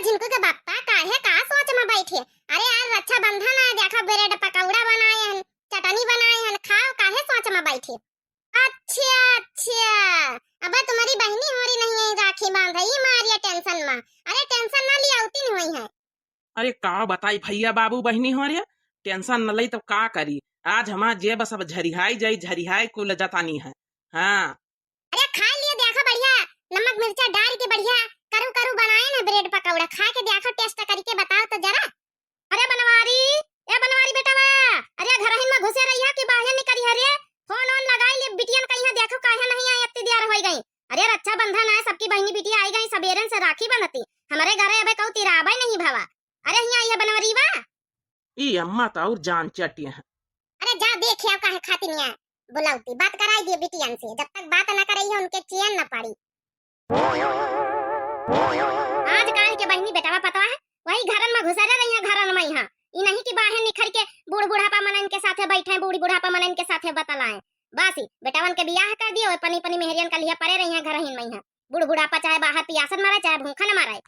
झिनकू के बाप्पा काहे का सोच में बैठे। अरे यार रक्षाबंधन है, देखो ब्रेड पकौड़ा बनाए हैं, चटनी बनाए हैं, खाओ, काहे सोच में बैठे। अच्छा अच्छा, अब तुम्हारी बहनी हो रही नहीं है, राखी बांध रही मारिया टेंशन में। अरे टेंशन ना लिया उती नहीं हुई है। अरे का बताई भैया बाबू बहनी हो रही टेंशन न लई तो का करी। आज हमार जे बस अब झरिहाई जाई, झरिहाई कुल जतानी है। हाँ अरे खा लिए देखो बढ़िया, नमक मिर्चा डाल के बढ़िया करू करू बनाए ना ब्रेड पकौड़ा, खा के देखो, टेस्ट करके बताओ तो जरा। अरे बनवारी, ए बनवारी बेटावा, अरे घर ही में घुसे रही है कि बाहर निकली है रे। फोन ऑन लगाई ले बिटियन कहीं देखो काहे नहीं आई, इतनी देर हो गई। अरे रक्षाबंधन है, सबकी बहनी बिटिया आई गई, सबेरन से राखी बंधती हमारे घरे, अबे कहू तिराबे नहीं भावा। अरे यहाँ आई है बनवारी वा। ई अम्मा तो और जान चटिया है। अरे जा देखिए काहे खाती नहीं है, बुलाउती बात कराई दिए बिटियन से, जब तक बात न करई है उनके चैन न पड़ी। आज काल के बहनी बेटावा पता है, वही घरन में घुसा रही है, घरन में यहाँ ई नहीं कि बाहर निखर के बूढ़ बुढ़ापा मनन के साथे बैठे, बूढ़ी बुढ़ापा मनन के साथे बतलाए। बासी बेटावन के बियाह कर दियो, पनी पनी मेहरियन का लिया पड़े रही है घर ही में यहाँ। बूढ़ बुढ़ापा चाहे बाहर पियासन मारे चाहे भूखा न मारे।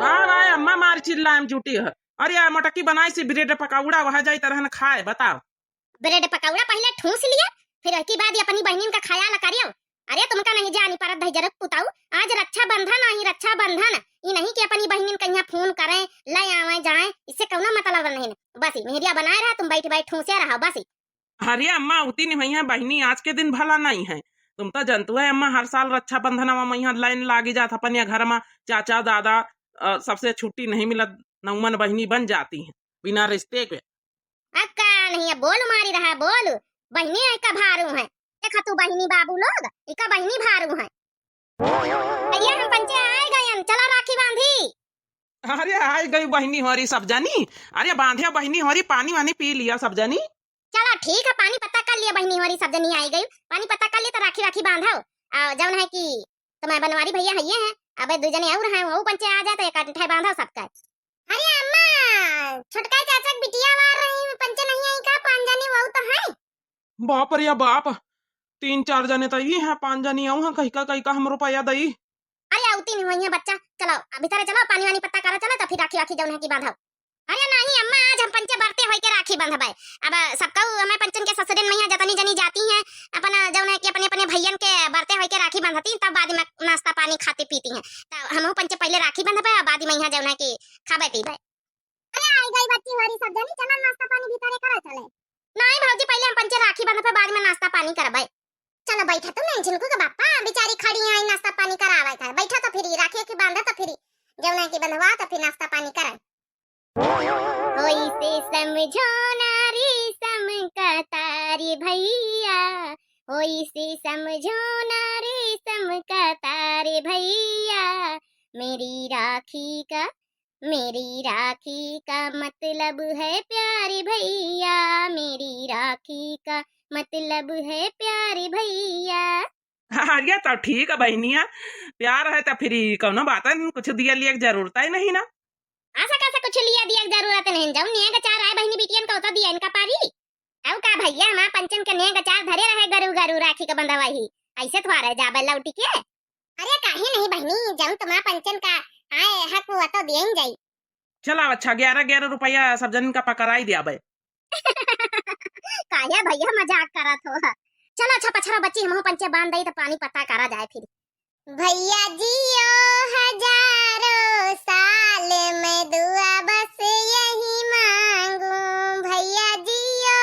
हाँ अम्मा मार चिल्लाम जुटी है। अरे यार मटकी बनाई सी ब्रेड पकौड़ा, वहां जाई तरह न खाए, बताओ। ब्रेड पकौड़ा पहले ठूस लिया, फिर की बाद अपनी बहनीन का ख्याल करियो। अरे तुमका नहीं जानी परत भाई जरक पुताऊ, आज रक्षाबंधन आई, रक्षाबंधन ये नहीं कि अपनी बहनीन का यहाँ फोन करें ले आवे जाए, इससे कौनो मतलब नहीं। बस मेहरिया बनाए रहा, तुम बैठ बैठ ठूसे रहो बस। अरे अम्मा उती नहीं भैया बहनी आज के दिन भला नहीं है। तुम तो जानते है अम्मा, हर साल रक्षाबंधन में यहाँ लाइन लागी जात अपन घर में, चाचा दादा सबसे छुट्टी नहीं मिलत, नौमन बहनी बन जाती है बिना रिश्ते के। अक्का नहीं है, बोल मारी रहा है, बोल बहनी का भारू है, देखा तू बहनी बाबू लोग इका बहनी भारू है। भैया हम पंचे आए गए, चलो राखी बांधी। अरे आज गई बहनी हो रही सब जानी। अरे बांधे बहनी हो रही, पानी वानी पी लिया सब जानी। चलो ठीक है, पानी पत्ता कर लिया, बहनी हो रही सब जनी आई गई, पानी पत्ता कर लिया तो राखी राखी बांधो। जौन है कि तुम्हारे बनवारी भैया है हैं, अबे दो जने और हैं, वो पंचे आ जाए तो एक आठ बांधो सबका। अरे अम्मा छोटका चाचा की बिटिया वार रही, पंचे नहीं आई का, पांच जने वो तो है। बाप रे बाप, 3-4 जने तो ये हैं, 5 जनी आऊ कहीं का हम रुपया दई। अरे आउती नहीं हुई है बच्चा, चलो अभी तरह चलो पानी वानी पत्ता करो, चलो तो फिर राखी राखी जौन है कि बांधो। अरे नहीं अम्मा, आज हम पंचे बरते होई के राखी बंधबे। अब सबका हमें पंचन के ससुरन में जतनी जनी जाती हैं, अपना जौन है कि अपने अपने भैयन के बरते होई के राखी बंधती, तब बाद में नाश्ता पानी खाती पीती हैं। तो हम पंचे पहले राखी बंधबे, बाद में यहाँ जौन है कि खाबे पीबे। अरे आई गई बच्ची हरी सब जनी, चलो नाश्ता पानी भीतरे करे चले। नहीं भौजी पहले हम पंचे राखी बंधबे, बाद में नाश्ता पानी करबे। चलो बैठा तुम नहीं झिनकू के बाप्पा, बेचारी खड़ी आई नाश्ता पानी करावे था, बैठा तो फिर राखी की बांधा तो फिर जौन है कि बंधवा तो फिर नाश्ता पानी करे। होई से समझो नारी समका तारी भैया, होई से समझो नारी समका तारे भैया, मेरी राखी का मतलब है प्यारे भैया, मेरी राखी का मतलब है प्यारे भैया। अरे तो ठीक है बहनिया, प्यार है तो फिर कौनो बात है, कुछ दिया लिया जरूरत है नहीं ना। ऐसा कैसा कुछ लिया दिया जरूरत नहीं, जाऊं ने गचार आए बहनी बिटियन को तो दिया इनका पारी। औ का भैया मां पंचन के ने गचार धरे रहे गरु गरु राखी का बंधवाई, ऐसे थवारे जाबे लौटी के। अरे काहे नहीं बहनी, जाऊं तुम्हारा पंचन का आए हक वो तो देन जाई। चला अच्छा 11 रुपया सब जन का पकड़ाई दिया बे। काहे भैया मजाक करत हो। चलो अच्छा पछरा बच्ची हम पंचे बांध दई तो पानी पत्ता करा जाए फिर। भैया जियो हजारों साल में दुआ बस यही मांगू, भैया जियो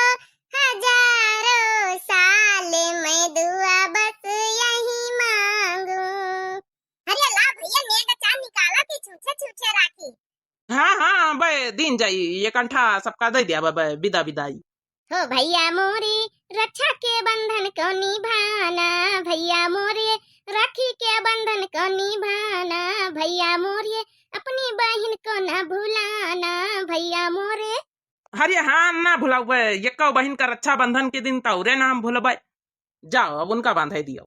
हजारों साल में दुआ बस यही मांगू। अरे ला भैया ने गचार निकाला कि छूछे छूछे राखी। हाँ बे दिन जाई, ये कंठा सबका दे दिया बे विदा विदाई। हो भैया मोरे रक्षा के बंधन को निभाना, भैया मोरे राखी के बंधन को निभाना, भैया मोरे अपनी बहन को न भुलाना, भैया मोरे। अरे हाँ ना भुलाओ बे, ये कौ बहन का रक्षा बंधन के दिन तौरे ना हम भूलबे। जाओ अब उनका बांध दियो।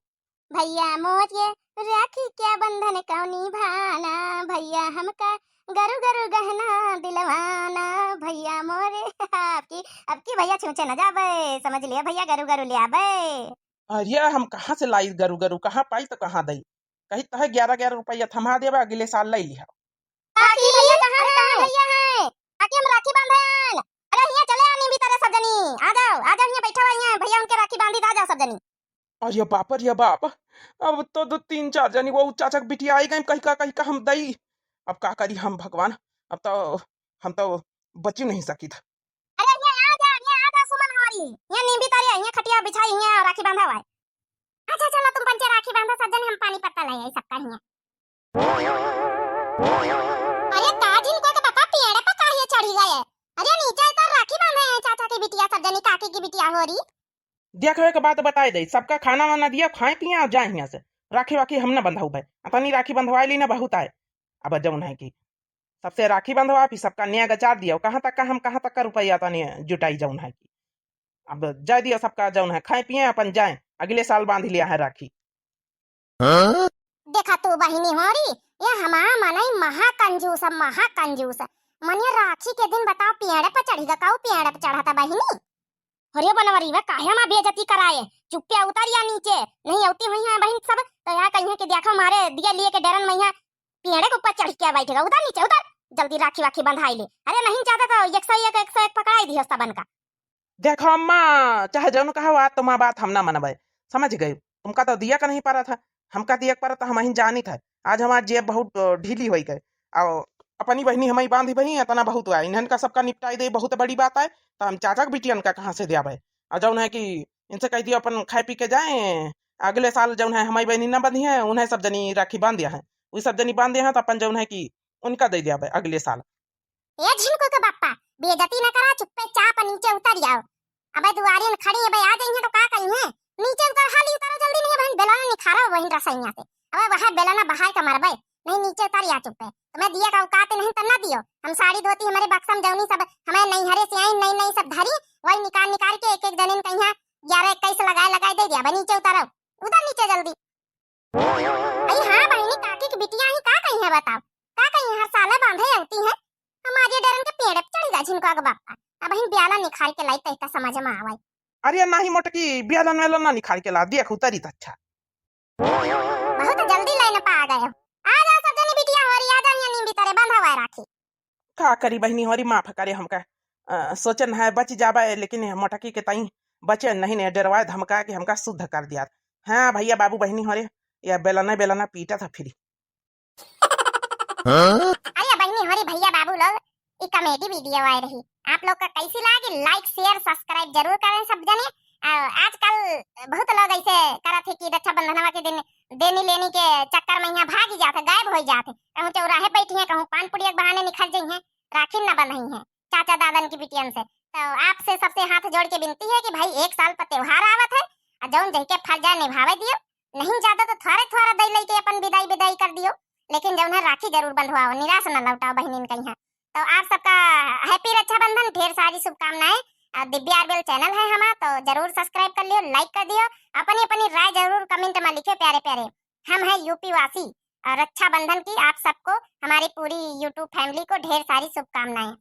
भैया मोरे राखी के बंधन को निभाना, भैया हमका गरु गरु गहना दिलवाना, भैया मोरे। आपकी भैया छूचे न जाबे, समझ लिया भैया गरु गरु ले आबे। अरे हम कहाँ से लाई गरु गरु, कहाँ पाई तो कहाँ दई, कहीं तो 11 रुपया थमा देबा, अगले साल ले लिया। जल्दी आ जाओ सब जनी। अरे बाप रे बाप, अब तो दो तीन चार जनी वो चाचा की बिटिया आई गई, कहीं का हम दई। अब का करी हम भगवान, अब तो हम तो बची नहीं सकी था। अरे ये आ जा सुमन हमारी, ये नींबी तारी है, ये खटिया बिछाई है और राखी बांधा हुआ है। अच्छा चलो तुम पंचे राखी बांधा सज्जन, हम पानी पत्ता ले आई सबका ही। अरे काजिन को के पापा पेड़ पे काहे चढ़ी गए? अरे नीचे तो राखी बांधे हैं चाचा की बिटिया सब जनी, काकी की बिटिया हो रही। देखो एक बात बताए दे, सबका खाना वाना दिया, खाए पिए और जाए यहाँ से। राखी वाखी हम ना बंधाऊ भाई, अपनी राखी बंधवाई ली ना बहुत आए। अब जौन है कि सबसे राखी बंधवा, फिर सबका नया गचार दिया, कहाँ तक का हम कहाँ तक का रुपया तनी जुटाई जौन है कि अब जा दिया सबका जौन है, खाए पिए अपन जाए, अगले साल बांध लिया है राखी। देखा तू बहिनी हो रही, ये हमारा मनई महा कंजूस मन, ये राखी के दिन बताओ पेड़ पे चढ़ी गकाऊ, पेड़ पे चढ़ा था बहिनी। अरे बनवरी वे काहे में बेइज्जती कराए, चुप्पे उतर या नीचे, नहीं औती हुई है बहन सब तो यहाँ कहीं के देखो मारे दिया लिए के डरन मैया पेड़ के ऊपर चढ़ के बैठेगा। उतर नीचे उतर, जल्दी राखी वाखी बंधाई ले। अरे नहीं चाहता तो 101 पकड़ाई दी सबन का। देखो अम्मा, चाहे जौन कहा बात तो माँ बात हम ना मनबे, समझ गए। तुमका तो दिया का नहीं पा रहा था, हमका दिया पर तो हम ही जानी था। आज हमारी जेब बहुत ढीली हो गई, और अपनी बहनी हमारी बांधी बही इतना बहुत है, इन्हन का सबका निपटाई दे बहुत बड़ी बात है। तो हम चाचा की बिटियन का कहाँ से दिया भाई, और जौन है कि इनसे कह दिया अपन खाए पी के जाए, अगले साल जौन है हमारी बहनी न बंधी है, उन्हें सब जनी राखी बांध दिया है, वही सब जनी बांध दिया है, तो अपन जौन है कि उनका दे दिया भाई अगले साल। ए झिनको के बाप्पा बेइज्जती न करा, चुप्पे चाप नीचे उतर जाओ। अबे दुआरी में खड़ी है भाई, आ जाई है तो का कहीं है, नीचे उतर, हाली उतारो जल्दी, नहीं बहन बेलाना निखारा वहीं रसैया से। अबे वहां बेलाना बहाय का मार भाई, नहीं नीचे उतर या चुप्पे। तुम्हें दिया का औकात नहीं तो ना दियो, हम साड़ी धोती हमारे बक्सम जौनी सब हमें नहीं हरे से आई नहीं सब धरी, वही निकाल के एक जने कहीं 11-21 लगाए दे दिया भाई। नीचे उतारो, उतर नीचे जल्दी। अरे हां बहनी, काकी की बिटिया ही का कहीं है बताओ, का कहीं हर साल बांधे होती है, हमारे डरन के पेड़ पे चढ़ी जा झिनको के बाप्पा। अब हम ब्याला निखार के लाई तैता समझ में आवे। अरे नहीं मोटकी, ब्यालन वेलन ना निखार के ला, देख उतरी तो अच्छा। बहुत जल्दी लाइन पे आ गए हो, आ जाओ सब जनी बिटिया हो रही, आ जाओ यहाँ नींबी तारे बंधा हुआ है राखी। का करी बहनी होरी, माफ करे हमका, सोचन है बच जाबे, लेकिन मोटकी के तई बचे नहीं ने, डरवाए धमका के हमका शुद्ध कर दिया। हाँ भैया बाबू बहनी हो रे, या बेलना पीटा था फिर। अरे बहनी हो रही भैया बाबू लोग, ये कॉमेडी वीडियो आ रही, आप लोग का कैसी लगी, लाइक शेयर सब्सक्राइब जरूर करें सब जने। आजकल बहुत लोग ऐसे करत है कि रक्षाबंधनवा के दिन देनी लेनी के चक्कर में यहाँ भाग ही जाते, गायब हो जाते, कहूँ चौराहे बैठी है, कहूँ पान पुड़िया के बहाने निखर जाई है, राखी न बंधई है चाचा दादन की बिटियन से। तो आपसे सबसे हाथ जोड़ के विनती है कि भाई एक साल पर त्योहार आवत है, जौन जह के फर्जा निभावे दियो, नहीं ज्यादा तो थोड़ा दई लई के अपन विदाई कर दियो, लेकिन जौन है राखी जरूर बंधवाओ, निराश न लौटाओ बहनीन कहीं। तो आप सबका हैप्पी रक्षाबंधन, ढेर सारी शुभकामनाएं। दिव्या आरबीएल चैनल है हमारा, तो जरूर सब्सक्राइब कर लियो, लाइक कर दियो, अपनी राय जरूर कमेंट में लिखियो प्यारे प्यारे। हम है यूपी वासी, और रक्षाबंधन की आप सबको, हमारी पूरी यूट्यूब फैमिली को ढेर सारी शुभकामनाएं।